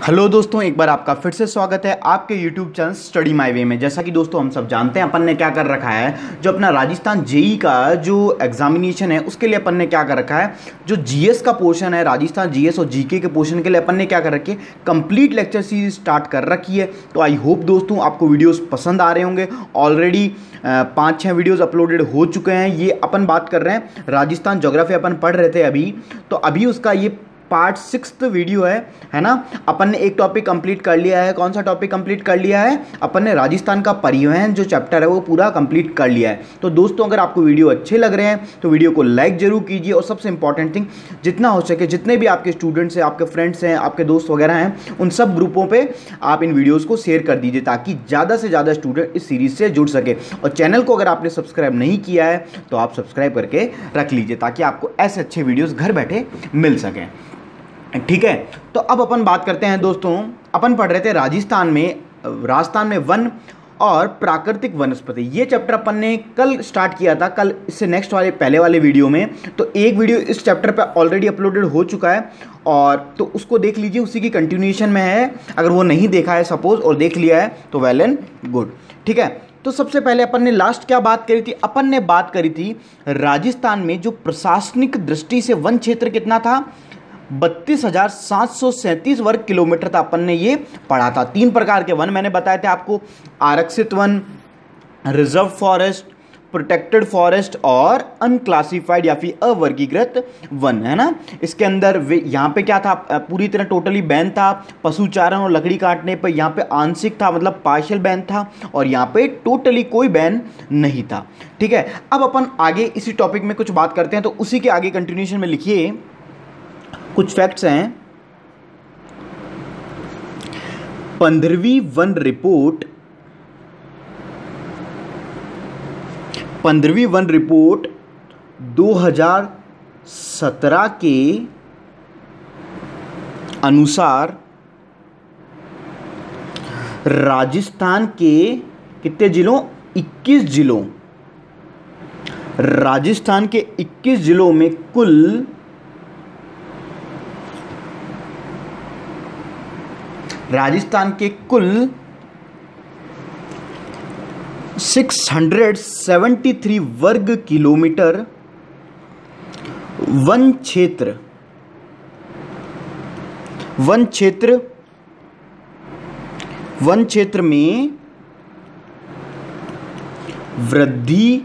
Hello दोस्तों, एक बार आपका फिर से स्वागत है आपके YouTube channel study my way में। जैसा कि दोस्तों हम सब जानते हैं, अपन ने क्या कर रखा है, जो अपना राजस्थान जेई का जो एग्जामिनेशन है उसके लिए अपन ने क्या कर रखा है, जो जीएस का पोर्शन है, राजस्थान जीएस और जीके के पोर्शन के लिए अपन ने क्या कर रखी है, कंप्लीट लेक्चर सीरीज स्टार्ट कर रखी है। तो आई होप दोस्तों आपको वीडियोज़ पसंद आ रहे होंगे। ऑलरेडी 5-6 वीडियोज़ अपलोडेड हो चुके हैं। ये अपन बात कर रहे हैं राजस्थान ज्योग्राफी अपन पढ़ रहे थे अभी, तो अभी उसका ये पार्ट 6 वीडियो है ना। अपन ने एक टॉपिक कंप्लीट कर लिया है। कौन सा टॉपिक कंप्लीट कर लिया है? अपन ने राजस्थान का परिवहन जो चैप्टर है वो पूरा कंप्लीट कर लिया है। तो दोस्तों अगर आपको वीडियो अच्छे लग रहे हैं तो वीडियो को लाइक जरूर कीजिए, और सबसे इंपॉर्टेंट थिंग, जितना हो सके जितने भी आपके स्टूडेंट्स हैं, आपके फ्रेंड्स हैं, आपके दोस्त वगैरह हैं, उन सब ग्रुपों पर आप इन वीडियोज़ को शेयर कर दीजिए ताकि ज़्यादा से ज़्यादा स्टूडेंट इस सीरीज़ से जुड़ सके। और चैनल को अगर आपने सब्सक्राइब नहीं किया है तो आप सब्सक्राइब करके रख लीजिए ताकि आपको ऐसे अच्छे वीडियोज़ घर बैठे मिल सकें। ठीक है, तो अब अपन बात करते हैं दोस्तों। अपन पढ़ रहे थे राजस्थान में वन और प्राकृतिक वनस्पति। ये चैप्टर अपन ने कल स्टार्ट किया था, कल इससे नेक्स्ट वाले पहले वाले वीडियो में। तो एक वीडियो इस चैप्टर पे ऑलरेडी अपलोडेड हो चुका है, और तो उसको देख लीजिए, उसी की कंटिन्यूएशन में है। अगर वो नहीं देखा है सपोज और देख लिया है तो वेल एंड गुड। ठीक है, तो सबसे पहले अपन ने लास्ट क्या बात करी थी? अपन ने बात करी थी राजस्थान में जो प्रशासनिक दृष्टि से वन क्षेत्र कितना था, 32,737 वर्ग किलोमीटर था। अपन ने ये पढ़ा था। 3 प्रकार के वन मैंने बताए थे आपको: आरक्षित one, reserve forest, protected forest और अनक्लासिफाइड या फिर अवर्गीकृत वन, है ना। इसके अंदर यहाँ पे क्या था, पूरी तरह टोटली बैन था पशुचारण और लकड़ी काटने पर। यहाँ पे आंशिक था, मतलब पार्शियल बैन था, और यहाँ पे टोटली कोई बैन नहीं था। ठीक है, अब अपन आगे इसी टॉपिक में कुछ बात करते हैं। तो उसी के आगे कंटिन्यूएशन में लिखिए कुछ फैक्ट्स हैं। 15वीं वन रिपोर्ट 2017 के अनुसार राजस्थान के कितने जिलों, 21 जिलों, राजस्थान के 21 जिलों में कुल 673 वर्ग किलोमीटर वन क्षेत्र में वृद्धि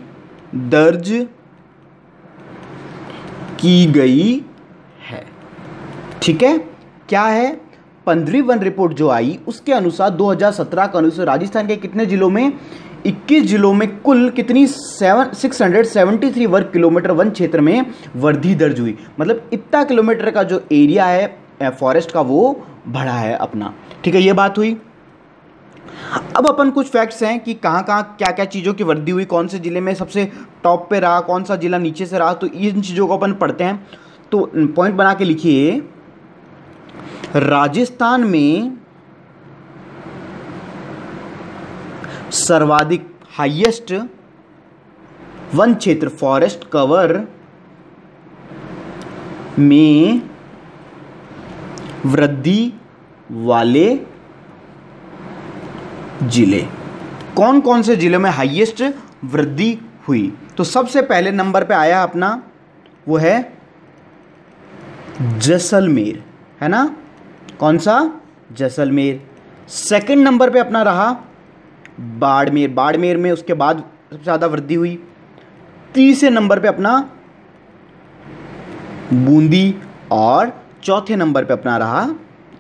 दर्ज की गई है। ठीक है, क्या है? 15वीं वन रिपोर्ट जो आई उसके अनुसार 2017 के अनुसार राजस्थान के कितने जिलों में, 21 जिलों में कुल कितनी 673 वर्ग किलोमीटर वन क्षेत्र में वृद्धि दर्ज हुई। मतलब इतना किलोमीटर का जो एरिया है फॉरेस्ट का वो बढ़ा है अपना। ठीक है, ये बात हुई। अब अपन कुछ फैक्ट्स हैं कि कहाँ क्या क्या चीज़ों की वृद्धि हुई, कौन से जिले में सबसे टॉप पे रहा, कौन सा जिला नीचे से रहा। तो इन चीज़ों को अपन पढ़ते हैं। तो पॉइंट बना के लिखिए, राजस्थान में सर्वाधिक हाईएस्ट वन क्षेत्र फॉरेस्ट कवर में वृद्धि वाले जिले। कौन कौन से जिलों में हाईएस्ट वृद्धि हुई? तो सबसे पहले नंबर पे आया अपना, वो है जैसलमेर, है ना। कौन सा? जैसलमेर। सेकंड नंबर पे अपना रहा बाड़मेर में उसके बाद सबसे ज़्यादा वृद्धि हुई। तीसरे नंबर पे अपना बूंदी, और चौथे नंबर पे अपना रहा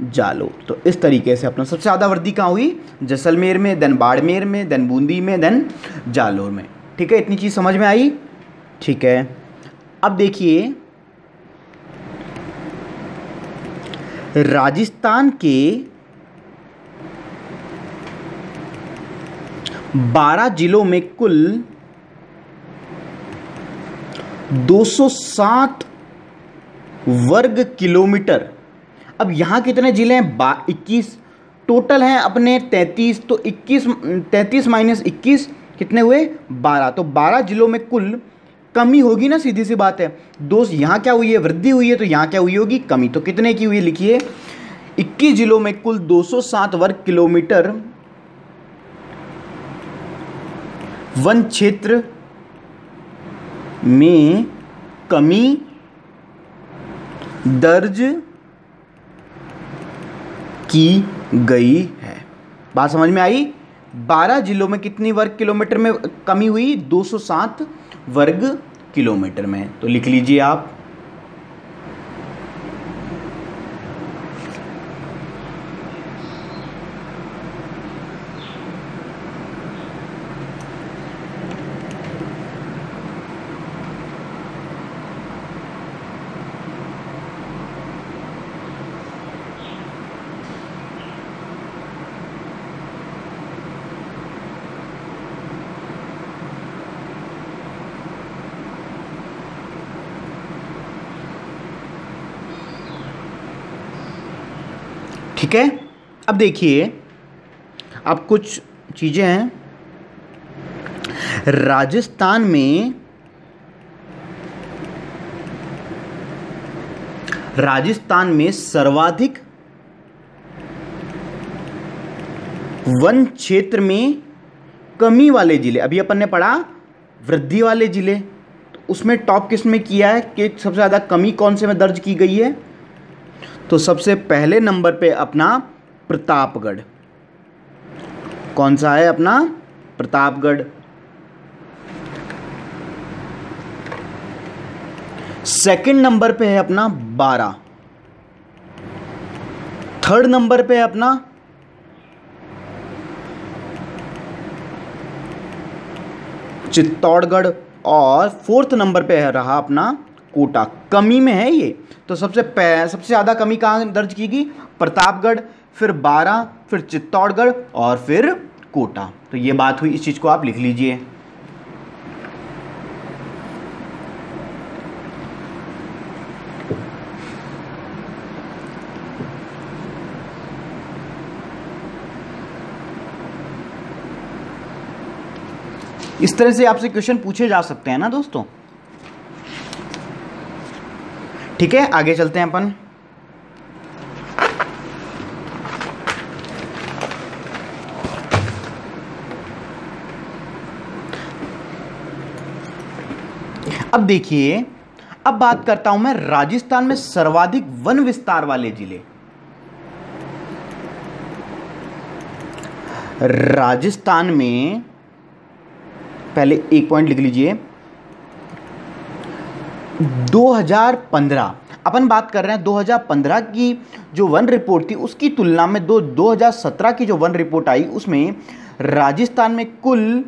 जालोर। तो इस तरीके से अपना सबसे ज़्यादा वृद्धि कहाँ हुई? जैसलमेर में, देन बाड़मेर में, देन बूंदी में, देन जालोर में। ठीक है, इतनी चीज़ समझ में आई? ठीक है, अब देखिए राजस्थान के 12 जिलों में कुल 207 वर्ग किलोमीटर। अब यहाँ कितने जिले हैं? 21 टोटल हैं अपने 33। तो 33 माइनस 21 कितने हुए? 12। तो 12 जिलों में कुल कमी होगी ना, सीधी सी बात है दोस्त। यहाँ क्या हुई है? वृद्धि हुई है। तो यहाँ क्या हुई होगी? कमी। तो कितने की हुई है? लिखिए 21 जिलों में कुल 207 वर्ग किलोमीटर वन क्षेत्र में कमी दर्ज की गई है। बात समझ में आई? 12 जिलों में कितनी वर्ग किलोमीटर में कमी हुई? 207 वर्ग किलोमीटर में। तो लिख लीजिए आप। ठीक है, अब देखिए, अब कुछ चीजें हैं। राजस्थान में सर्वाधिक वन क्षेत्र में कमी वाले जिले, अभी अपन ने पढ़ा वृद्धि वाले जिले, तो उसमें टॉप किस में किया है कि सबसे ज़्यादा कमी कौन से में दर्ज की गई है? तो सबसे पहले नंबर पे अपना प्रतापगढ़। कौन सा है अपना? प्रतापगढ़। सेकंड नंबर पे है अपना बारां। थर्ड नंबर पे है अपना चित्तौड़गढ़ और फोर्थ नंबर पे है रहा अपना कोटा। कमी में है ये, तो सबसे ज़्यादा कमी कहाँ दर्ज की गई? प्रतापगढ़, फिर बारां, फिर चित्तौड़गढ़ और फिर कोटा। तो ये बात हुई, इस चीज़ को आप लिख लीजिए। इस तरह से आपसे क्वेश्चन पूछे जा सकते हैं ना दोस्तों। ठीक है, आगे चलते हैं अपन। अब देखिए, अब बात करता हूं मैं राजस्थान में सर्वाधिक वन विस्तार वाले जिले। राजस्थान में पहले एक पॉइंट लिख लीजिए। 2015 अपन बात कर रहे हैं, 2015 की जो वन रिपोर्ट थी उसकी तुलना में 2017 की जो वन रिपोर्ट आई उसमें राजस्थान में कुल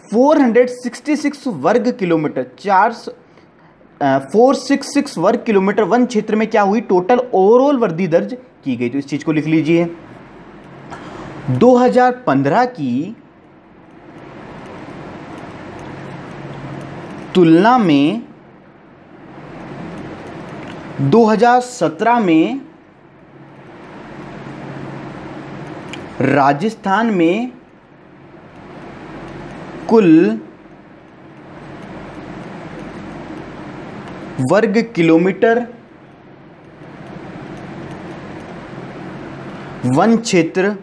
466 वर्ग किलोमीटर 466 वर्ग किलोमीटर वन क्षेत्र में क्या हुई? टोटल ओवरऑल वृद्धि दर्ज की गई। तो इस चीज को लिख लीजिए। 2015 की तुलना में 2017 में राजस्थान में कुल वर्ग किलोमीटर वन क्षेत्र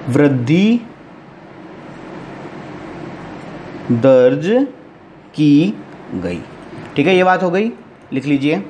वृद्धि दर्ज की गई। ठीक है, ये बात हो गई, लिख लीजिए।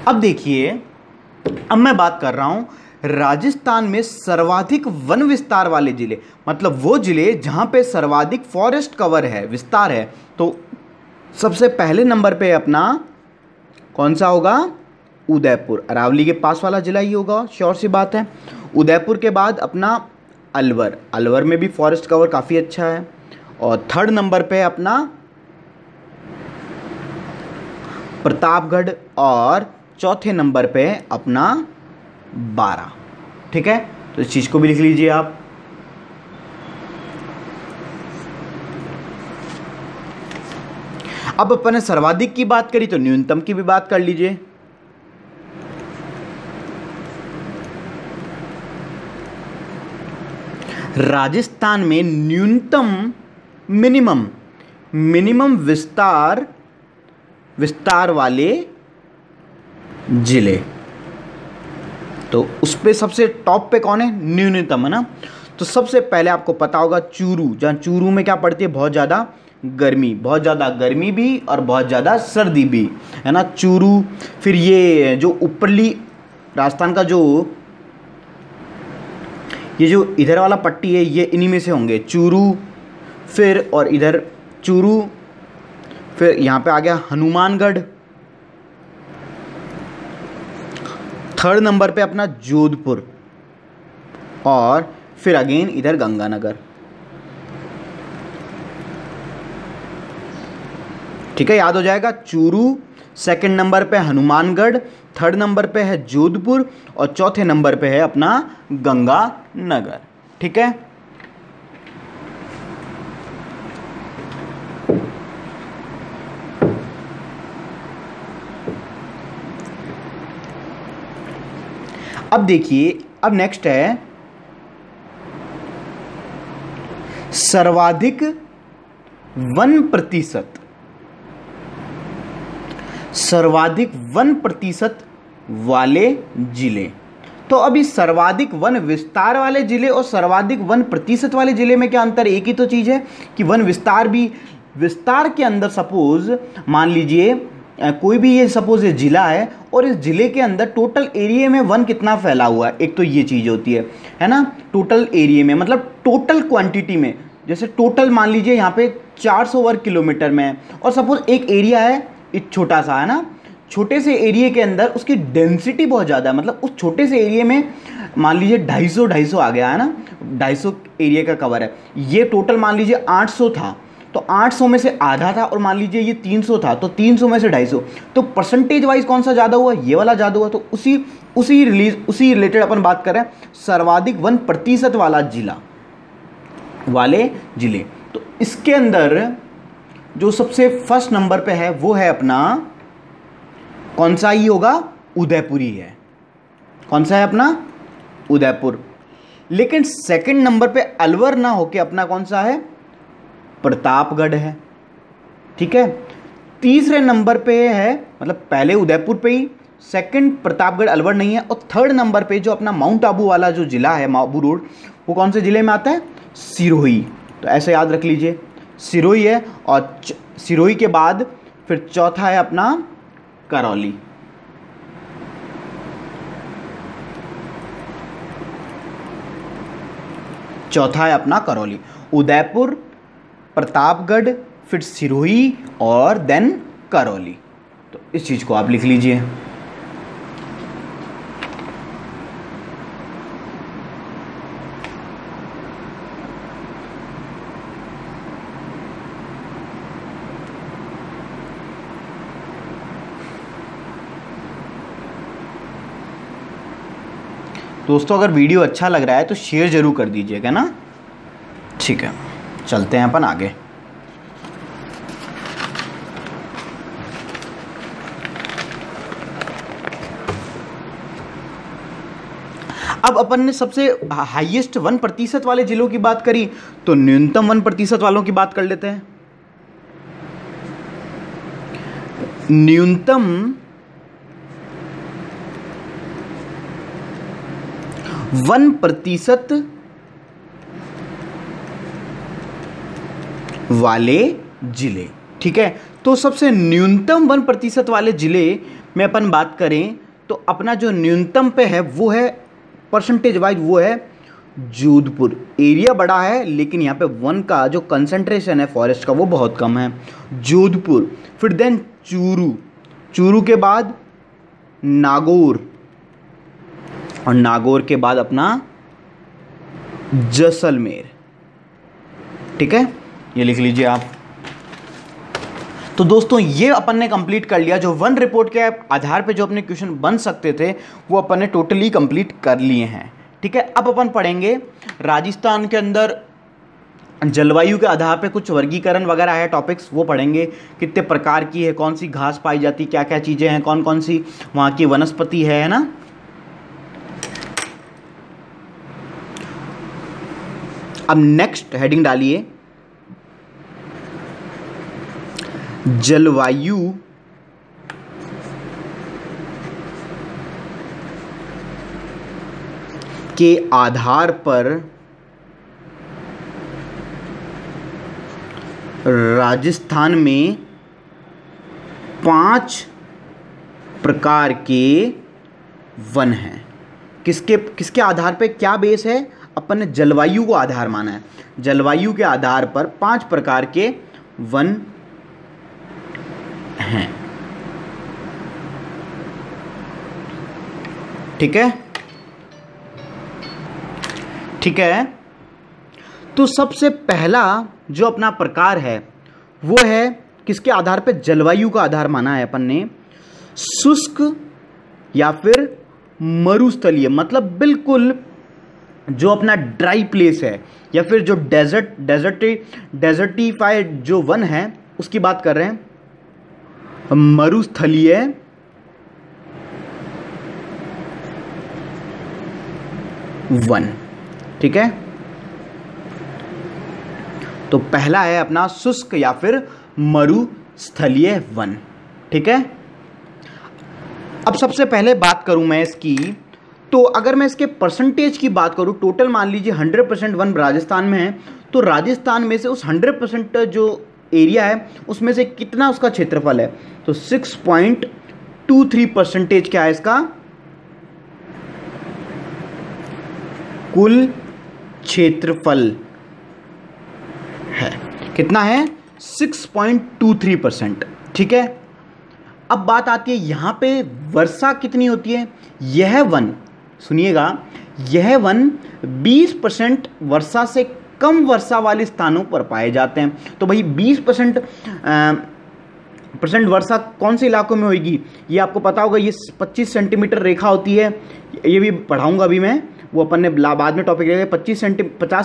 अब देखिए, अब मैं बात कर रहा हूं राजस्थान में सर्वाधिक वन विस्तार वाले जिले, मतलब वो जिले जहां पे सर्वाधिक फॉरेस्ट कवर है, विस्तार है। तो सबसे पहले नंबर पे अपना कौन सा होगा? उदयपुर। अरावली के पास वाला जिला ही होगा, श्योर सी बात है। उदयपुर के बाद अपना अलवर। अलवर में भी फॉरेस्ट कवर काफ़ी अच्छा है। और थर्ड नंबर पे अपना प्रतापगढ़ और चौथे नंबर पे अपना बारां। ठीक है, तो इस चीज़ को भी लिख लीजिए आप। अब अपन ने सर्वाधिक की बात करी तो न्यूनतम की भी बात कर लीजिए। राजस्थान में न्यूनतम मिनिमम विस्तार वाले जिले, तो उस पे सबसे टॉप पे कौन है? न्यूनतम, है ना। तो सबसे पहले आपको पता होगा चूरू, जहाँ चूरू में क्या पड़ती है? बहुत ज़्यादा गर्मी भी और बहुत ज़्यादा सर्दी भी, है ना, चूरू। फिर ये जो ऊपरली राजस्थान का ये जो इधर वाला पट्टी है, ये इन्हीं में से होंगे, चूरू, फिर और इधर चूरू, फिर यहाँ पे आ गया हनुमानगढ़, थर्ड नंबर पे अपना जोधपुर, और फिर अगेन इधर गंगानगर। ठीक है, याद हो जाएगा। चूरू, सेकंड नंबर पे हनुमानगढ़, थर्ड नंबर पे है जोधपुर, और चौथे नंबर पे है अपना गंगानगर। ठीक है, अब देखिए, अब नेक्स्ट है सर्वाधिक 1%, सर्वाधिक 1% वाले जिले। तो अभी सर्वाधिक वन विस्तार वाले जिले और सर्वाधिक 1% वाले जिले में क्या अंतर? एक ही तो चीज़ है कि वन विस्तार भी, विस्तार के अंदर सपोज मान लीजिए कोई भी ये सपोज ये जिला है और इस जिले के अंदर टोटल एरिया में वन कितना फैला हुआ है, एक तो ये चीज़ होती है ना। टोटल एरिया में मतलब टोटल क्वांटिटी में, जैसे टोटल मान लीजिए यहाँ पे 400 वर्ग किलोमीटर में है और सपोज एक एरिया है एक छोटा सा, है ना। छोटे से एरिया के अंदर उसकी डेंसिटी बहुत ज़्यादा है, मतलब उस छोटे से एरिया में मान लीजिए 250 आ गया, है ना, 250 एरिया का कवर है। ये टोटल मान लीजिए 800 था, तो 800 में से आधा था, और मान लीजिए ये 300 था, तो 300 में से 250, तो परसेंटेज वाइज कौन सा ज़्यादा हुआ? ये वाला ज़्यादा हुआ। तो उसी रिलेटेड अपन बात कर रहे हैं, सर्वाधिक 1% वाले जिले। तो इसके अंदर जो सबसे फर्स्ट नंबर पे है वो है अपना कौन सा ही होगा? उदयपुर ही है। कौन सा है अपना? उदयपुर। लेकिन सेकंड नंबर पे अलवर ना होके अपना कौन सा है? प्रतापगढ़ है। ठीक है, तीसरे नंबर पे है, मतलब पहले उदयपुर पे ही, सेकंड प्रतापगढ़, अलवर नहीं है, और थर्ड नंबर पे जो अपना माउंट आबू वाला जो जिला है, आबू रोड, वो कौन से जिले में आता है? सिरोही। तो ऐसे याद रख लीजिए, सिरोही है, और सिरोही के बाद फिर चौथा है अपना करौली। चौथा है अपना करौली। उदयपुर, प्रतापगढ़, फिर सिरोही और देन करौली। तो इस चीज को आप लिख लीजिए। दोस्तों अगर वीडियो अच्छा लग रहा है तो शेयर जरूर कर दीजिएगा ना। ठीक है, चलते हैं अपन आगे। अब अपन ने सबसे हाईएस्ट 1% वाले जिलों की बात करी, तो न्यूनतम 1% वालों की बात कर लेते हैं। न्यूनतम 1% वाले जिले। ठीक है, तो सबसे न्यूनतम 1% वाले जिले में अपन बात करें तो अपना जो न्यूनतम पे है वो है परसेंटेज वाइज, वो है जोधपुर। एरिया बड़ा है लेकिन यहाँ पे वन का जो कंसंट्रेशन है फॉरेस्ट का वो बहुत कम है, जोधपुर। फिर देन चूरू, चूरू के बाद नागौर, और नागौर के बाद अपना जैसलमेर। ठीक है, ये लिख लीजिए आप। तो दोस्तों ये अपन ने कंप्लीट कर लिया, जो वन रिपोर्ट के आधार पे जो अपने क्वेश्चन बन सकते थे वो अपन ने टोटली कंप्लीट कर लिए हैं। ठीक है, अब अपन पढ़ेंगे राजस्थान के अंदर जलवायु के आधार पे कुछ वर्गीकरण वगैरह है टॉपिक्स, वो पढ़ेंगे। कितने प्रकार की है, कौन सी घास पाई जाती, क्या क्या चीज़ें हैं, कौन कौन सी वहाँ की वनस्पति है ना। अब नेक्स्ट हेडिंग डालिए, जलवायु के आधार पर राजस्थान में 5 प्रकार के वन हैं। किसके आधार पे, क्या बेस है, अपन ने जलवायु को आधार माना है। जलवायु के आधार पर 5 प्रकार के वन हैं। ठीक है, ठीक है। तो सबसे पहला जो अपना प्रकार है वो है किसके आधार पे, जलवायु का आधार माना है अपन ने, शुष्क या फिर मरुस्थलीय, मतलब बिल्कुल जो अपना ड्राई प्लेस है या फिर जो डेजर्टिफाइड जो वन है उसकी बात कर रहे हैं। मरुस्थलीय वन, ठीक है। तो पहला है अपना शुष्क या फिर मरुस्थलीय वन, ठीक है। अब सबसे पहले बात करूं मैं इसकी, तो अगर मैं इसके परसेंटेज की बात करूं, टोटल मान लीजिए 100% वन राजस्थान में है, तो राजस्थान में से उस 100% जो एरिया है उसमें से कितना उसका क्षेत्रफल है, तो 6.23% क्या है इसका कुल क्षेत्रफल है। कितना है, 6.23%, ठीक है। अब बात आती है यहां पे वर्षा कितनी होती है। यह वन, सुनिएगा, यह वन 20% वर्षा से कम वर्षा वाले स्थानों पर पाए जाते हैं। तो भाई 20% वर्षा कौन से इलाकों में होगी, ये आपको पता होगा। ये 25 सेंटीमीटर रेखा होती है, ये भी पढ़ाऊंगा अभी मैं, वो अपन ने बाद में टॉपिक लेंगे। 50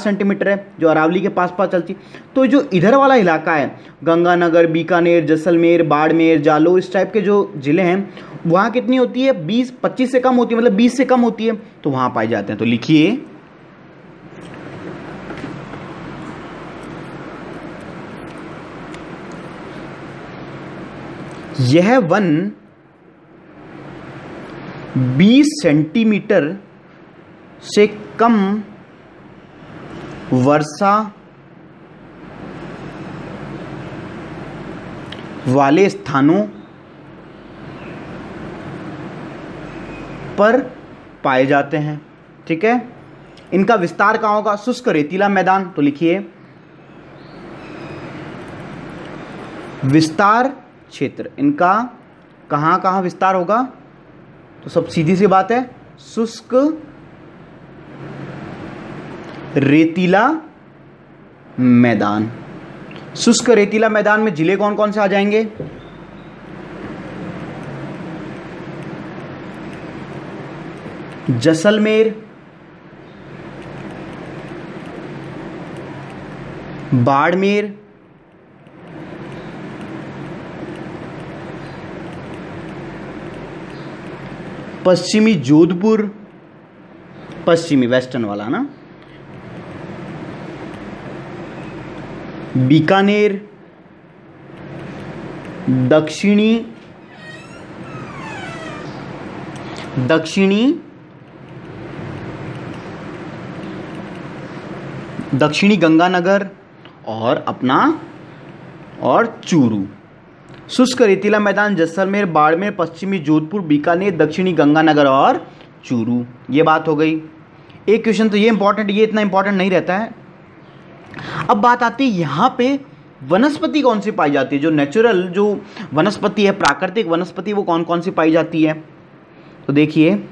सेंटीमीटर है जो अरावली के पास चलती। तो जो इधर वाला इलाका है, गंगानगर, बीकानेर, जैसलमेर, बाड़मेर, जालोर, इस टाइप के जो ज़िले हैं, वहाँ कितनी होती है, 25 से कम होती है, मतलब 20 से कम होती है, तो वहाँ पाए जाते हैं। तो लिखिए, यह वन 20 सेंटीमीटर से कम वर्षा वाले स्थानों पर पाए जाते हैं, ठीक है। इनका विस्तार कहाँ होगा, शुष्क रेतीला मैदान। तो लिखिए, विस्तार क्षेत्र इनका कहाँ कहाँ विस्तार होगा, तो सब सीधी सी बात है, शुष्क रेतीला मैदान। शुष्क रेतीला मैदान में जिले कौन कौन से आ जाएंगे, जैसलमेर, बाड़मेर, पश्चिमी जोधपुर, पश्चिमी वेस्टर्न वाला ना, बीकानेर, दक्षिणी गंगानगर और अपना चूरू। शुष्क रेतीला मैदान जैसलमेर, बाड़मेर, पश्चिमी जोधपुर, बीकानेर, दक्षिणी गंगानगर और चूरू। ये बात हो गई। एक क्वेश्चन तो ये इंपॉर्टेंट, ये इतना इंपॉर्टेंट नहीं रहता है। अब बात आती है यहाँ पे वनस्पति कौन सी पाई जाती है, जो नेचुरल जो वनस्पति है, प्राकृतिक वनस्पति, वो कौन कौन सी पाई जाती है। तो देखिए,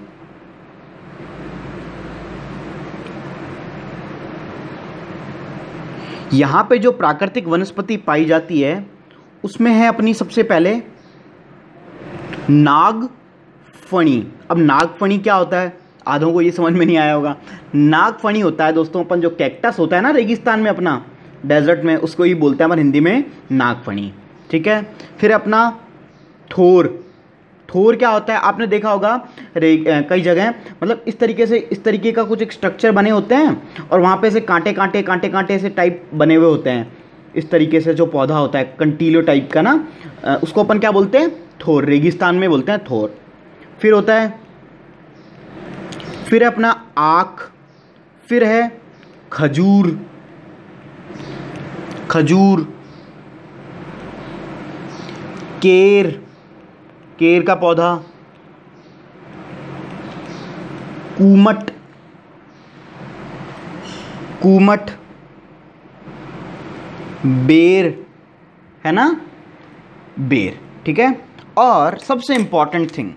यहाँ पे जो प्राकृतिक वनस्पति पाई जाती है उसमें है अपनी सबसे पहले नागफणी। अब नागफणी क्या होता है, आधों को ये समझ में नहीं आया होगा। नागफनी होता है दोस्तों अपन जो कैक्टस होता है ना रेगिस्तान में अपना डेजर्ट में, उसको ही बोलते हैं अपन हिंदी में नागफनी। ठीक है, फिर अपना थोर। थोर क्या होता है आपने देखा होगा कई जगह, मतलब इस तरीके से, इस तरीके का कुछ एक स्ट्रक्चर बने होते हैं और वहाँ पे से कांटे कांटे कांटे कांटे से टाइप बने हुए होते हैं। इस तरीके से जो पौधा होता है कंटीलो टाइप का ना, उसको अपन क्या बोलते हैं? थोर। रेगिस्तान में बोलते हैं थोर। फिर होता है, फिर अपना आख, फिर है खजूर। खजूर, केर, केर का पौधा, कूमट, कूमट, बेर है ना, बेर। ठीक है, और सबसे इंपॉर्टेंट थिंग,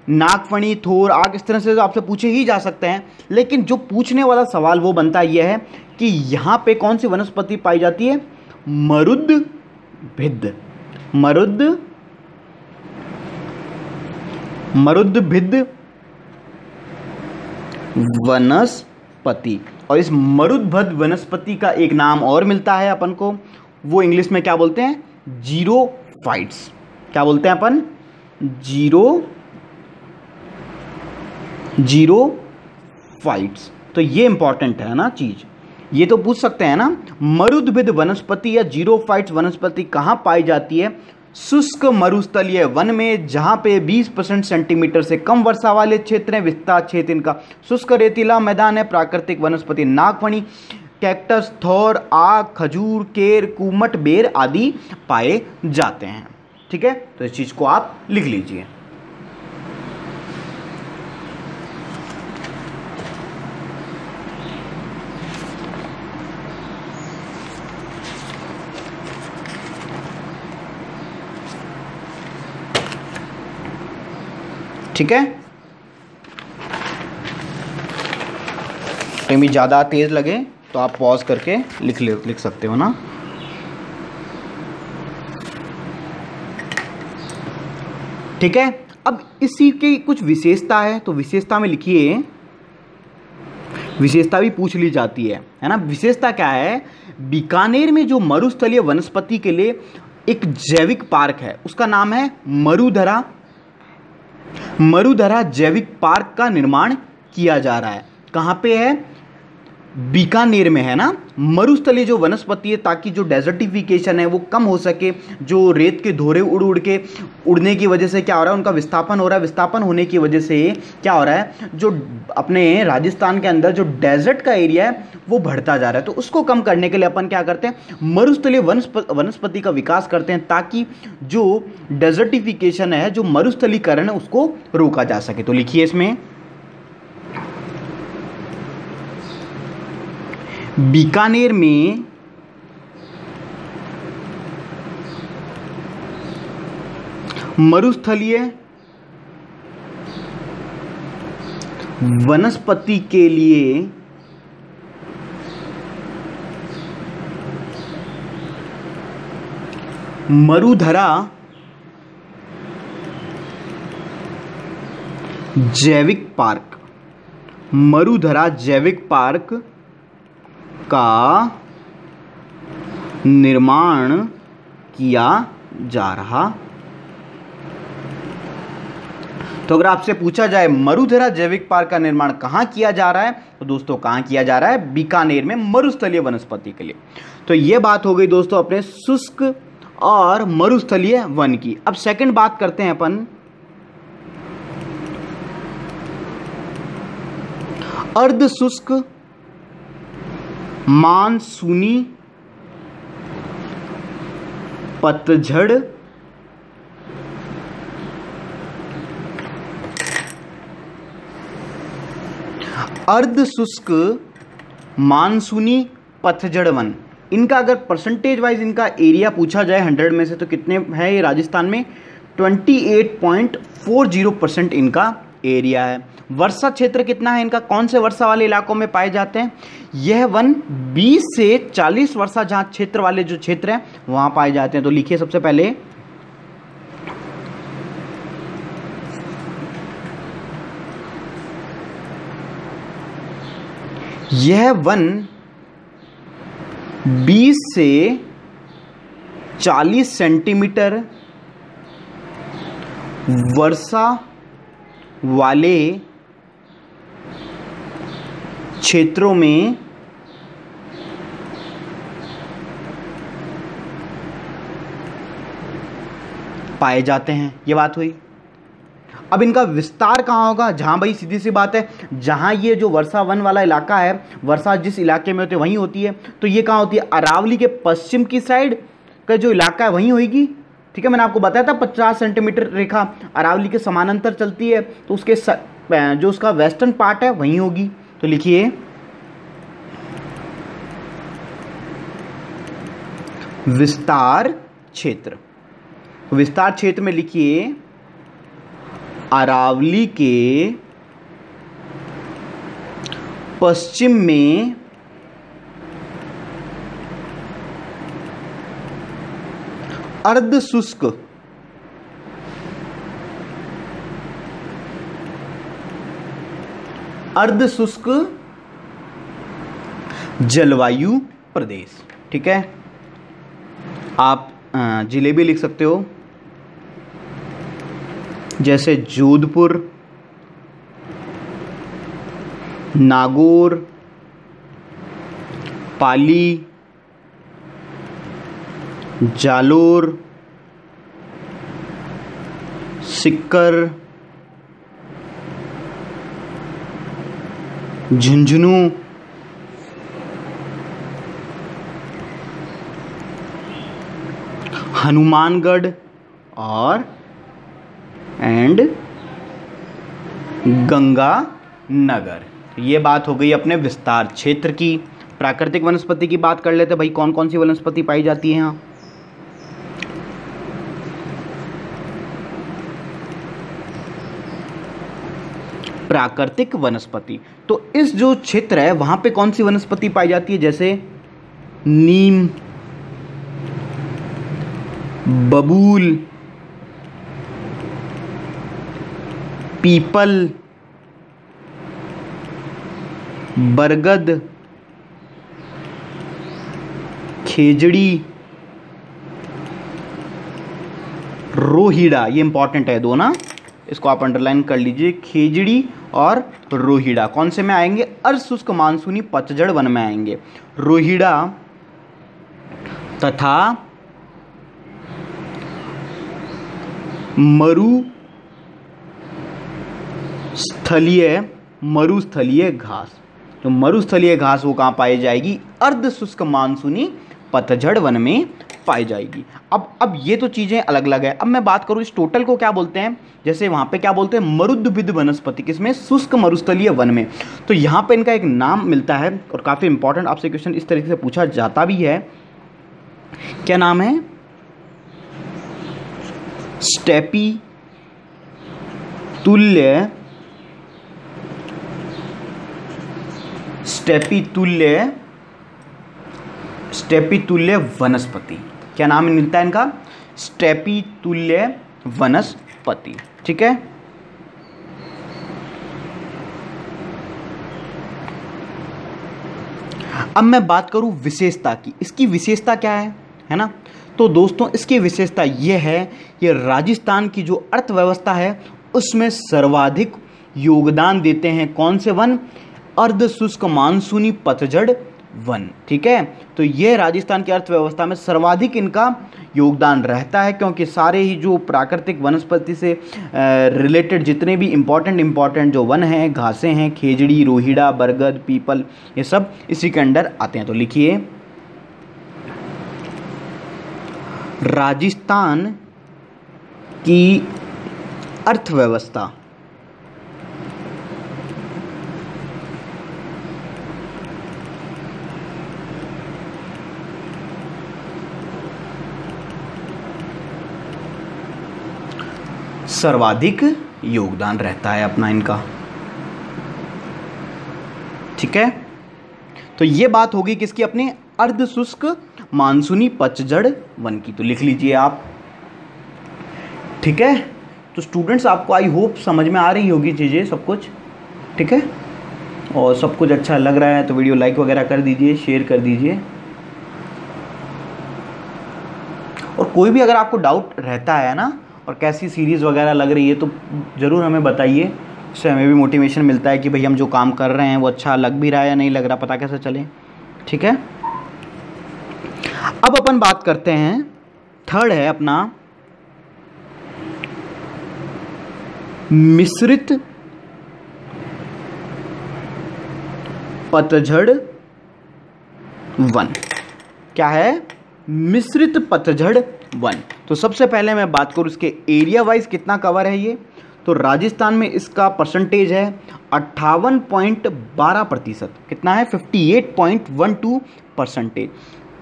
नागफनी, थोर, आग, इस तरह से जो आपसे पूछे ही जा सकते हैं, लेकिन जो पूछने वाला सवाल वो बनता यह है कि यहाँ पे कौन सी वनस्पति पाई जाती है? मरुद्भिद। मरुद्भिद वनस्पति। और इस मरुद्भिद वनस्पति का एक नाम और मिलता है अपन को, वो इंग्लिश में क्या बोलते हैं? जीरोफाइट्स। क्या बोलते हैं अपन? जीरोफाइट्स। तो ये इंपॉर्टेंट है ना चीज, ये तो पूछ सकते हैं ना, मरुद्भिद वनस्पति या जीरोफाइट्स वनस्पति कहाँ पाई जाती है? शुष्क मरुस्थलीय वन में, जहाँ पे 20% सेंटीमीटर से कम वर्षा वाले क्षेत्र हैं। विस्तार क्षेत्र इनका शुष्क रेतीला मैदान है। प्राकृतिक वनस्पति नागफनी, कैक्टस, थोर, आक, खजूर, केर, कूमट, बेर आदि पाए जाते हैं। ठीक है, तो इस चीज को आप लिख लीजिए। ठीक है, कहीं भी ज़्यादा तेज़ लगे तो आप पॉज करके लिख सकते हो ना। ठीक है, अब इसी की कुछ विशेषता है, तो विशेषता में लिखिए, विशेषता भी पूछ ली जाती है ना। विशेषता क्या है? बीकानेर में जो मरुस्थलीय वनस्पति के लिए एक जैविक पार्क है, उसका नाम है मरुधरा। मरुधरा जैविक पार्क का निर्माण किया जा रहा है। कहाँ पे है? बीकानेर में है ना। मरुस्थलीय जो वनस्पति है, ताकि जो डेजर्टिफिकेशन है वो कम हो सके, जो रेत के धोरे उड़ने की वजह से क्या हो रहा है, उनका विस्थापन हो रहा है। विस्थापन होने की वजह से क्या हो रहा है, जो अपने राजस्थान के अंदर जो डेजर्ट का एरिया है वो बढ़ता जा रहा है। तो उसको कम करने के लिए अपन क्या करते हैं? मरुस्थलीय वनस्पति का विकास करते हैं, ताकि जो डेजर्टिफिकेशन है, जो मरुस्थलीकरण है, उसको रोका जा सके। तो लिखिए इसमें, बीकानेर में मरुस्थलीय वनस्पति के लिए मरुधरा जैविक पार्क, मरुधरा जैविक पार्क का निर्माण किया जा रहा। तो अगर आपसे पूछा जाए मरुधरा जैविक पार्क का निर्माण कहाँ किया जा रहा है, तो दोस्तों कहाँ किया जा रहा है? बीकानेर में मरुस्थलीय वनस्पति के लिए। तो ये बात हो गई दोस्तों अपने शुष्क और मरुस्थलीय वन की। अब सेकंड बात करते हैं अपन अर्ध शुष्क मानसूनी पतझड़ अर्ध शुष्क मानसूनी पतझड़ वन। इनका अगर परसेंटेज वाइज इनका एरिया पूछा जाए 100 में से, तो कितने है ये राजस्थान में? 28.40% इनका एरिया है। वर्षा क्षेत्र कितना है इनका? कौन से वर्षा वाले इलाकों में पाए जाते हैं? यह वन 20 से 40 वर्षा जहाँ क्षेत्र वाले जो क्षेत्र हैं वहाँ पाए जाते हैं। तो लिखिए सबसे पहले यह वन 20 से 40 सेंटीमीटर वर्षा वाले क्षेत्रों में पाए जाते हैं। ये बात हुई। अब इनका विस्तार कहाँ होगा? जहाँ भाई सीधी सी बात है, जहाँ ये जो वर्षा वन वाला इलाका है, वर्षा जिस इलाके में होती है वहीं होती है। तो ये कहाँ होती है? अरावली के पश्चिम की साइड का जो इलाका है वहीं होगी। ठीक है, मैंने आपको बताया था 50 सेंटीमीटर रेखा अरावली के समानांतर चलती है, तो उसके जो उसका वेस्टर्न पार्ट है वहीं होगी। तो लिखिए विस्तार क्षेत्र। विस्तार क्षेत्र में लिखिए अरावली के पश्चिम में अर्ध शुष्क जलवायु प्रदेश। ठीक है, आप जिले भी लिख सकते हो, जैसे जोधपुर, नागौर, पाली, जालोर, सिक्कर, झुंझुनू, हनुमानगढ़ और गंगानगर। ये बात हो गई अपने विस्तार क्षेत्र की। प्राकृतिक वनस्पति की बात कर लेते भाई, कौन कौन सी वनस्पति पाई जाती है यहाँ? प्राकृतिक वनस्पति, तो इस जो क्षेत्र है वहां पे कौन सी वनस्पति पाई जाती है? जैसे नीम, बबूल, पीपल, बरगद, खेजड़ी, रोहिड़ा। ये इंपॉर्टेंट है दो ना, इसको आप अंडरलाइन कर लीजिए। खेजड़ी और रोहिड़ा कौन से में आएंगे? अर्धशुष्क मानसूनी पतझड़ वन में आएंगे। रोहिड़ा तथा मरुस्थलीय घास। जो मरुस्थलीय घास वो कहाँ पाई जाएगी? अर्धशुष्क मानसूनी पतझड़ वन में पाई जाएगी। अब ये तो चीज़ें अलग अलग है। अब मैं बात करूँ इस टोटल को क्या बोलते हैं? जैसे वहाँ पे क्या बोलते हैं? मरुद्भिद वनस्पति। किसमें? शुष्क मरुस्थलीय वन में। तो यहाँ पे इनका एक नाम मिलता है और काफ़ी इंपॉर्टेंट आपसे क्वेश्चन इस तरीके से पूछा जाता भी है। क्या नाम है? स्टेपी तुल्य वनस्पति। क्या नाम मिलता है इनका? स्टेपी तुल्य वनस्पति। ठीक है, अब मैं बात करूं विशेषता की। इसकी विशेषता क्या है ना? तो दोस्तों इसकी विशेषता यह है, ये राजस्थान की जो अर्थव्यवस्था है उसमें सर्वाधिक योगदान देते हैं। कौन से वन? अर्धशुष्क मानसूनी पतझड़ वन। ठीक है, तो ये राजस्थान की अर्थव्यवस्था में सर्वाधिक इनका योगदान रहता है, क्योंकि सारे ही जो प्राकृतिक वनस्पति से रिलेटेड जितने भी इम्पॉर्टेंट जो वन हैं, घासें हैं, खेजड़ी, रोहिड़ा, बरगद, पीपल, ये सब इसी के अंडर आते हैं। तो लिखिए राजस्थान की अर्थव्यवस्था सर्वाधिक योगदान रहता है अपना इनका। ठीक है, तो ये बात होगी किसकी? अपने अर्धशुष्क मानसूनी पतझड़ वन की। तो लिख लीजिए आप। ठीक है, तो स्टूडेंट्स आपको आई होप समझ में आ रही होगी चीज़ें सब कुछ। ठीक है, और सब कुछ अच्छा लग रहा है तो वीडियो लाइक वगैरह कर दीजिए, शेयर कर दीजिए। और कोई भी अगर आपको डाउट रहता है ना और कैसी सीरीज़ वगैरह लग रही है तो ज़रूर हमें बताइए, इससे हमें भी मोटिवेशन मिलता है कि भाई हम जो काम कर रहे हैं वो अच्छा लग भी रहा है या नहीं लग रहा, पता कैसे चले। ठीक है, अब अपन बात करते हैं, थर्ड है अपना मिश्रित पतझड़ वन। क्या है? मिश्रित पतझड़ वन। तो सबसे पहले मैं बात करूं इसके एरिया वाइज कितना कवर है ये, तो राजस्थान में इसका परसेंटेज है 58.12%। कितना है? 58.12%।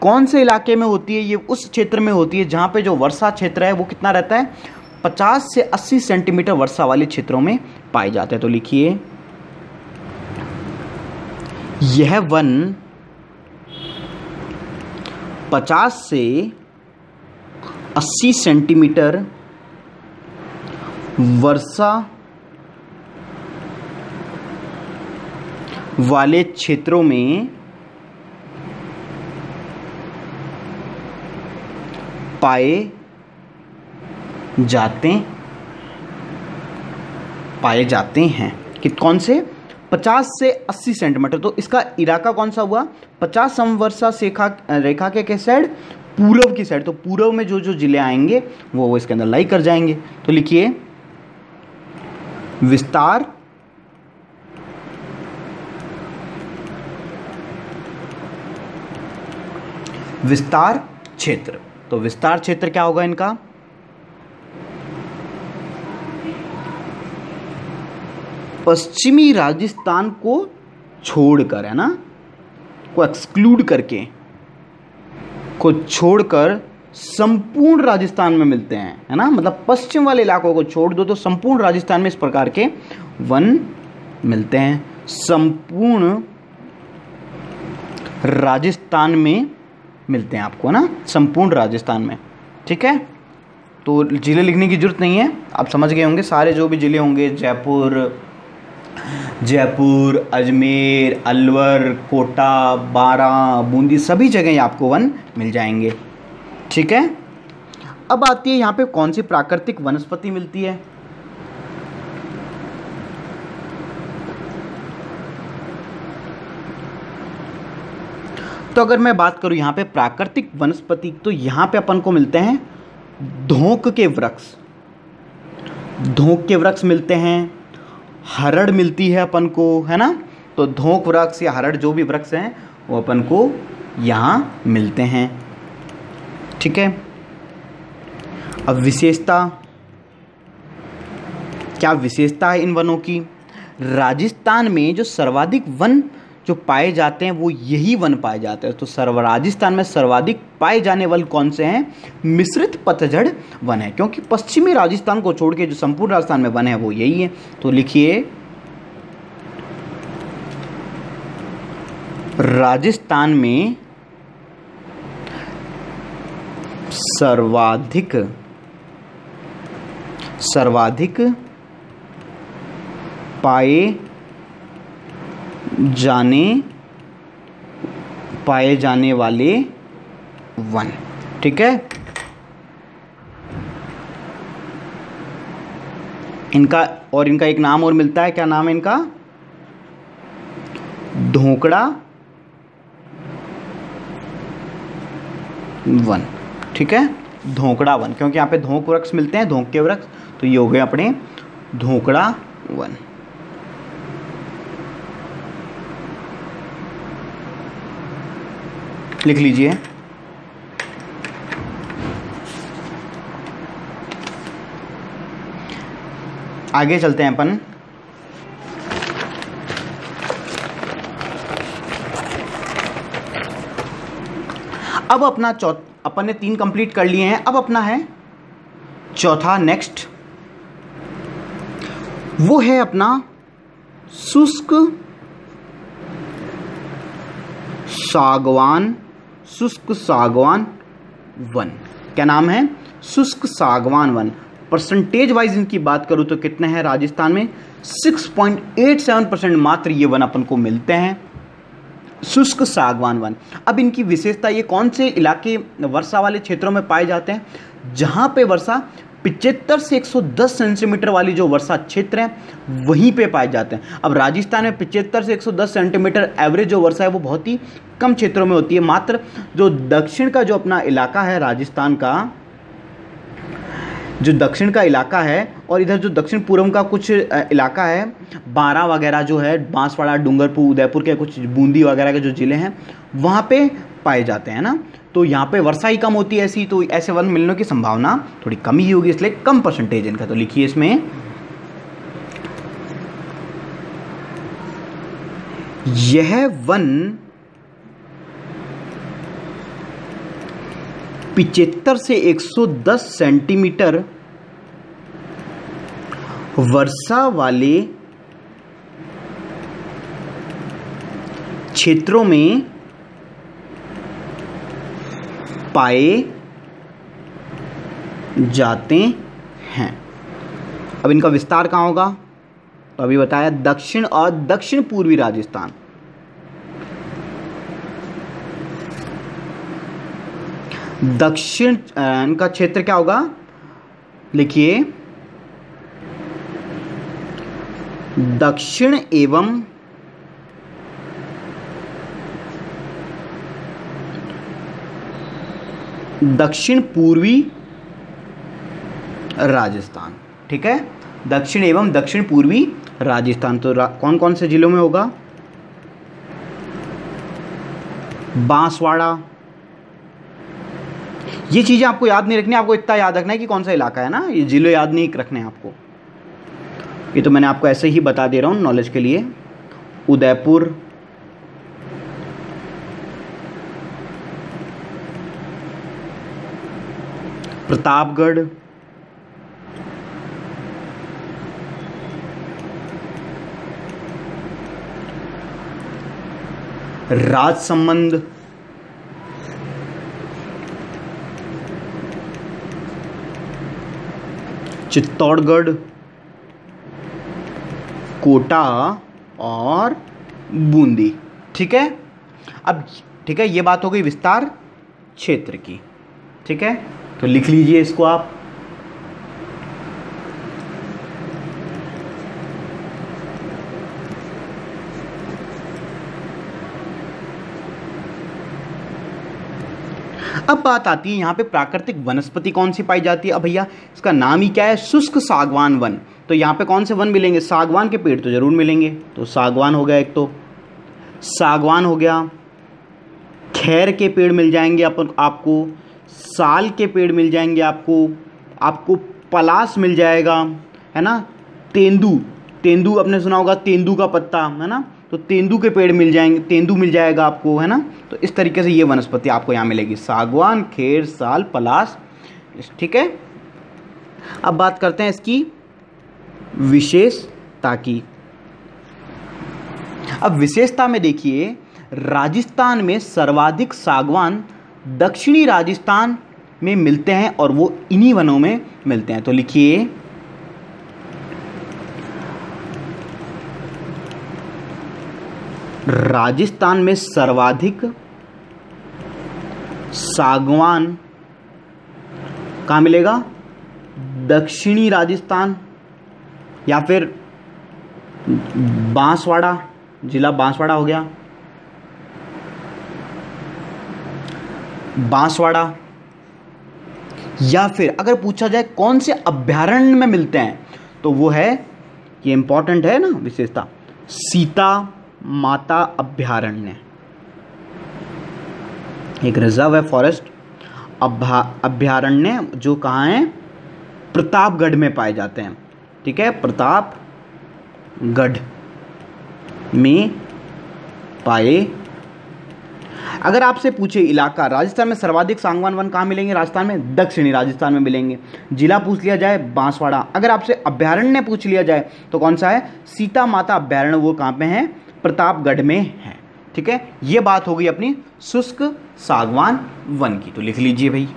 कौन से इलाके में होती है ये? उस क्षेत्र में होती है जहां पे जो वर्षा क्षेत्र है वो कितना रहता है? 50 से 80 सेंटीमीटर वर्षा वाले क्षेत्रों में पाए जाते हैं। तो लिखिए, यह वन 50 से 80 सेंटीमीटर वर्षा वाले क्षेत्रों में पाए जाते हैं कि कौन से? 50 से 80 सेंटीमीटर। तो इसका इलाका कौन सा हुआ? 50 समवर्षा रेखा के किस साइड? पूर्व की साइड। तो पूर्व में जो जो जिले आएंगे वो इसके अंदर लाइक कर जाएंगे। तो लिखिए, विस्तार क्षेत्र। तो विस्तार क्षेत्र क्या होगा इनका? पश्चिमी राजस्थान को छोड़कर, है ना, को एक्सक्लूड करके, को छोड़कर संपूर्ण राजस्थान में मिलते हैं, है ना। मतलब पश्चिम वाले इलाकों को छोड़ दो तो संपूर्ण राजस्थान में इस प्रकार के वन मिलते हैं। संपूर्ण राजस्थान में मिलते हैं आपको, ना, संपूर्ण राजस्थान में। ठीक है, तो जिले लिखने की जरूरत नहीं है, आप समझ गए होंगे। सारे जो भी जिले होंगे, जयपुर, अजमेर, अलवर, कोटा, बारा, बूंदी, सभी जगह आपको वन मिल जाएंगे। ठीक है, अब आती है यहाँ पे कौन सी प्राकृतिक वनस्पति मिलती है। तो अगर मैं बात करूं यहाँ पे प्राकृतिक वनस्पति, तो यहाँ पे अपन को मिलते हैं धोंक के वृक्ष। धोंक के वृक्ष मिलते हैं, हरड़ मिलती है अपन को, है ना। तो धोंक वृक्ष या हरड़ जो भी वृक्ष हैं वो अपन को यहाँ मिलते हैं। ठीक है, अब विशेषता, क्या विशेषता है इन वनों की? राजस्थान में जो सर्वाधिक वन जो पाए जाते हैं वो यही वन पाए जाते हैं। तो राजस्थान में सर्वाधिक पाए जाने वाले कौन से हैं? मिश्रित पतझड़ वन है, क्योंकि पश्चिमी राजस्थान को छोड़ के जो संपूर्ण राजस्थान में वन है वो यही है। तो लिखिए, राजस्थान में सर्वाधिक पाए जाने वाले वन। ठीक है, इनका एक नाम और मिलता है। क्या नाम है इनका? धोकड़ा वन। ठीक है, धोकड़ा वन, क्योंकि यहाँ पे धोंक वृक्ष मिलते हैं, धोंक के वृक्ष, तो ये हो गए अपने धोकड़ा वन। लिख लीजिए। आगे चलते हैं अपन। अब अपना अपन ने 3 कंप्लीट कर लिए हैं। अब अपना है चौथा, नेक्स्ट, वो है अपना शुष्क सागवान वन। क्या नाम है? शुष्क सागवान वन। परसेंटेज वाइज इनकी बात करूँ तो कितने हैं राजस्थान में 6.87% मात्र ये वन अपन को मिलते हैं, शुष्क सागवान वन। अब इनकी विशेषता, ये कौन से इलाके वर्षा वाले क्षेत्रों में पाए जाते हैं, जहाँ पे वर्षा 75 से 110 सेंटीमीटर वाली जो वर्षा क्षेत्र है वहीं पे पाए जाते हैं। अब राजस्थान में 75 से 110 सेंटीमीटर एवरेज जो वर्षा है वो बहुत ही कम क्षेत्रों में होती है। मात्र जो दक्षिण का जो अपना इलाका है राजस्थान का, जो दक्षिण का इलाका है और इधर जो दक्षिण पूर्व का कुछ इलाका है, बारां वगैरह जो है, बांसवाड़ा, डूंगरपुर, उदयपुर के कुछ, बूंदी वगैरह के जो ज़िले हैं वहाँ पे पाए जाते हैं ना। तो यहाँ पे वर्षा ही कम होती है ऐसी, तो ऐसे वन मिलने की संभावना थोड़ी कम ही होगी, इसलिए कम परसेंटेज इनका। तो लिखिए इसमें यह वन 75 से 110 सेंटीमीटर वर्षा वाले क्षेत्रों में पाए जाते हैं। अब इनका विस्तार कहाँ होगा, तो अभी बताया दक्षिण और दक्षिण पूर्वी राजस्थान। दक्षिण इनका क्षेत्र क्या होगा, लिखिए दक्षिण एवं दक्षिण पूर्वी राजस्थान। ठीक है, दक्षिण एवं दक्षिण पूर्वी राजस्थान। तो कौन कौन से जिलों में होगा, बांसवाड़ा। ये चीज़ें आपको याद नहीं रखनी, आपको इतना याद रखना है कि कौन सा इलाका है ना, ये जिले याद नहीं रखने हैं आपको, ये तो मैंने आपको ऐसे ही बता दे रहा हूँ नॉलेज के लिए। उदयपुर, प्रतापगढ़, राजसमंद, चित्तौड़गढ़, कोटा और बूंदी। ठीक है, अब ठीक है, ये बात हो गई विस्तार क्षेत्र की। ठीक है, तो लिख लीजिए इसको आप। अब बात आती है यहाँ पे प्राकृतिक वनस्पति कौन सी पाई जाती है। अब भैया इसका नाम ही क्या है, शुष्क सागवान वन। तो यहाँ पे कौन से वन मिलेंगे, सागवान के पेड़ तो जरूर मिलेंगे। तो सागवान हो गया, एक तो सागवान हो गया, खैर के पेड़ मिल जाएंगे आपको, साल के पेड़ मिल जाएंगे आपको पलास मिल जाएगा, है ना, तेंदू आपने सुना होगा, तेंदू का पत्ता, है ना, तो तेंदू के पेड़ मिल जाएंगे, तेंदू मिल जाएगा आपको, है ना। तो इस तरीके से ये वनस्पति आपको यहाँ मिलेगी, सागवान, खेर, साल, पलास। ठीक है, अब बात करते हैं इसकी विशेषता की। अब विशेषता में देखिए, राजस्थान में सर्वाधिक सागवान दक्षिणी राजस्थान में मिलते हैं और वो इन्हीं वनों में मिलते हैं। तो लिखिए राजस्थान में सर्वाधिक सागवान कहाँ मिलेगा, दक्षिणी राजस्थान या फिर बांसवाड़ा, जिला बांसवाड़ा हो गया, बांसवाड़ा। या फिर अगर पूछा जाए कौन से अभयारण्य में मिलते हैं, तो वो है, ये इंपॉर्टेंट है ना विशेषता, सीता माता अभयारण्य, एक रिजर्व है, फॉरेस्ट अभयारण्य, जो कहाँ है, प्रतापगढ़ में पाए जाते हैं। ठीक है, प्रतापगढ़ में पाए। अगर आपसे पूछे इलाका, राजस्थान में सर्वाधिक सागवान वन कहाँ मिलेंगे, राजस्थान में दक्षिणी राजस्थान में मिलेंगे। जिला पूछ लिया जाए, बांसवाड़ा। अगर आपसे अभयारण्य पूछ लिया जाए तो कौन सा है, सीता माता अभयारण्य, वो कहाँ पे है, प्रतापगढ़ में है। ठीक है, ये बात हो गई अपनी शुष्क सागवान वन की। तो लिख लीजिए भाई,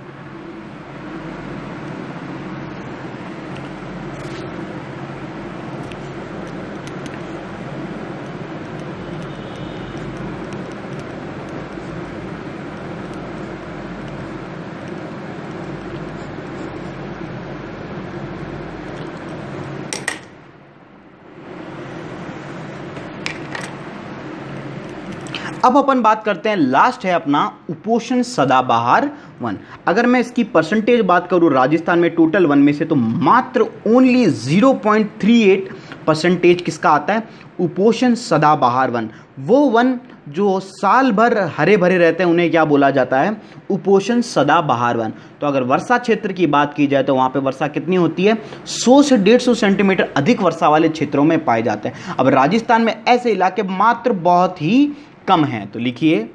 अब अपन बात करते हैं, लास्ट है अपना उपोष्ण सदाबहार वन। अगर मैं इसकी परसेंटेज बात करूं राजस्थान में टोटल वन में से, तो मात्र ओनली 0.38% किसका आता है, उपोष्ण सदाबहार वन। वो वन जो साल भर हरे भरे रहते हैं उन्हें क्या बोला जाता है, उपोष्ण सदाबहार वन। तो अगर वर्षा क्षेत्र की बात की जाए तो वहाँ पे वर्षा कितनी होती है, 100 से 150 सेंटीमीटर अधिक वर्षा वाले क्षेत्रों में पाए जाते हैं। अब राजस्थान में ऐसे इलाके मात्र बहुत ही कम है, तो लिखिए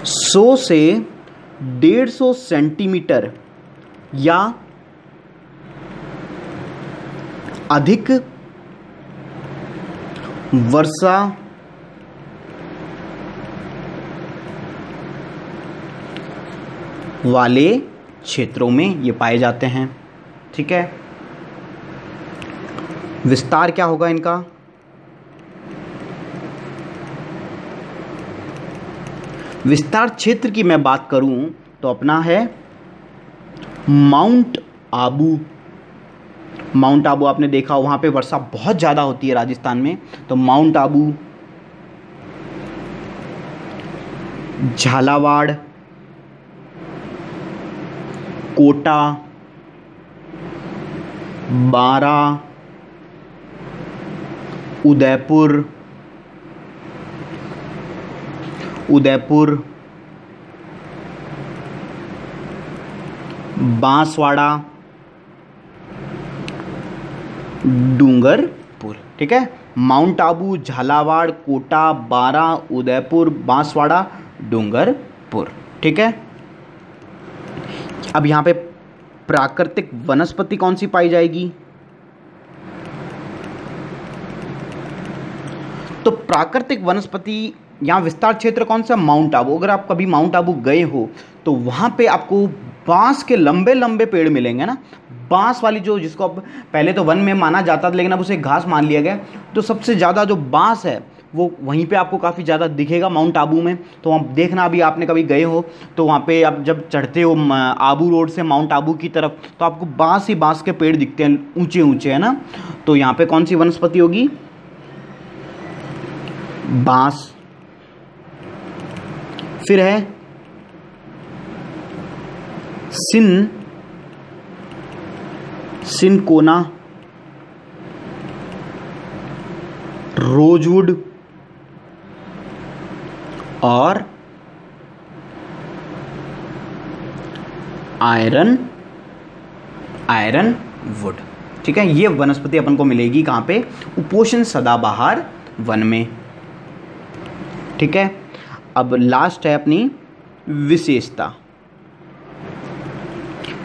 100 से 150 सेंटीमीटर या अधिक वर्षा वाले क्षेत्रों में ये पाए जाते हैं। ठीक है, विस्तार क्या होगा इनका, विस्तार क्षेत्र की मैं बात करूं तो अपना है माउंट आबू। माउंट आबू आपने देखा वहां पे वर्षा बहुत ज़्यादा होती है राजस्थान में, तो माउंट आबू, झालावाड़, कोटा, बारा, उदयपुर, बांसवाड़ा, डूंगरपुर। ठीक है, माउंट आबू, झालावाड़, कोटा, बारा, उदयपुर, बांसवाड़ा, डूंगरपुर। ठीक है, अब यहाँ पे प्राकृतिक वनस्पति कौन सी पाई जाएगी, तो प्राकृतिक वनस्पति यहाँ विस्तार क्षेत्र कौन सा, माउंट आबू। अगर आप कभी माउंट आबू गए हो तो वहाँ पे आपको बांस के लंबे लंबे पेड़ मिलेंगे ना, बांस वाली जो, जिसको अब पहले तो वन में माना जाता था लेकिन अब उसे घास मान लिया गया, तो सबसे ज़्यादा जो बांस है वो वहीं पे आपको काफ़ी ज़्यादा दिखेगा माउंट आबू में। तो वहाँ देखना, अभी आपने कभी गए हो तो वहाँ पे आप जब चढ़ते हो आबू रोड से माउंट आबू की तरफ तो आपको बांस ही बांस के पेड़ दिखते हैं, ऊंचे ऊंचे, है ना। तो यहाँ पे कौन सी वनस्पति होगी, बांस। फिर है सिनकोना, रोजवुड और आयरन वुड। ठीक है, ये वनस्पति अपन को मिलेगी कहाँ पे, उपोष्ण सदाबहार वन में। ठीक है, अब लास्ट है अपनी विशेषता।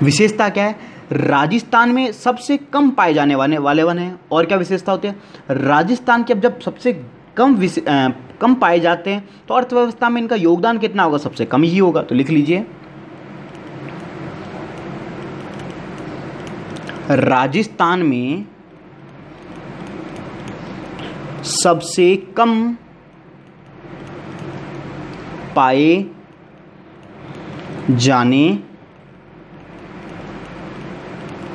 विशेषता क्या है, राजस्थान में सबसे कम पाए जाने वाले वन हैं। और क्या विशेषता होती है, राजस्थान के जब सबसे कम पाए जाते हैं तो अर्थव्यवस्था में इनका योगदान कितना होगा, सबसे कम ही होगा। तो लिख लीजिए, राजस्थान में सबसे कम पाए जाने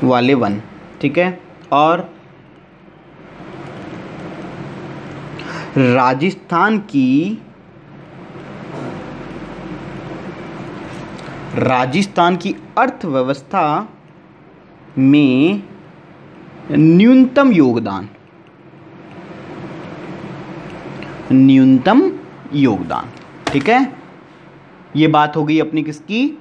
वाले वन। ठीक है, और राजस्थान की अर्थव्यवस्था में न्यूनतम योगदान। ठीक है, ये बात हो गई अपनी किसकी,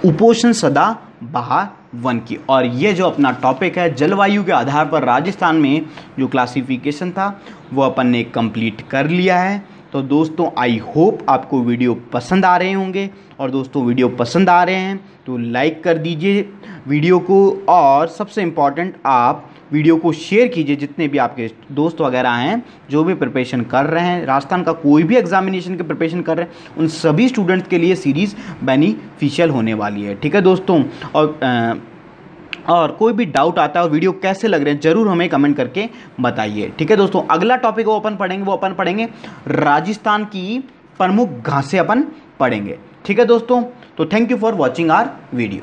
उपोष्ण सदाबहार वन की। और ये जो अपना टॉपिक है जलवायु के आधार पर राजस्थान में जो क्लासिफिकेशन था वो अपन ने कंप्लीट कर लिया है। तो दोस्तों आई होप आपको वीडियो पसंद आ रहे होंगे, और दोस्तों वीडियो पसंद आ रहे हैं तो लाइक कर दीजिए वीडियो को, और सबसे इम्पॉर्टेंट आप वीडियो को शेयर कीजिए जितने भी आपके दोस्त वगैरह हैं जो भी प्रिपरेशन कर रहे हैं, राजस्थान का कोई भी एग्जामिनेशन के प्रिपरेशन कर रहे हैं, उन सभी स्टूडेंट्स के लिए सीरीज़ बेनिफिशियल होने वाली है। ठीक है दोस्तों, और कोई भी डाउट आता है और वीडियो कैसे लग रहे हैं ज़रूर हमें कमेंट करके बताइए। ठीक है दोस्तों, अगला टॉपिक वो अपन पढ़ेंगे राजस्थान की प्रमुख घासें अपन पढ़ेंगे। ठीक है दोस्तों, तो thank you for watching our video.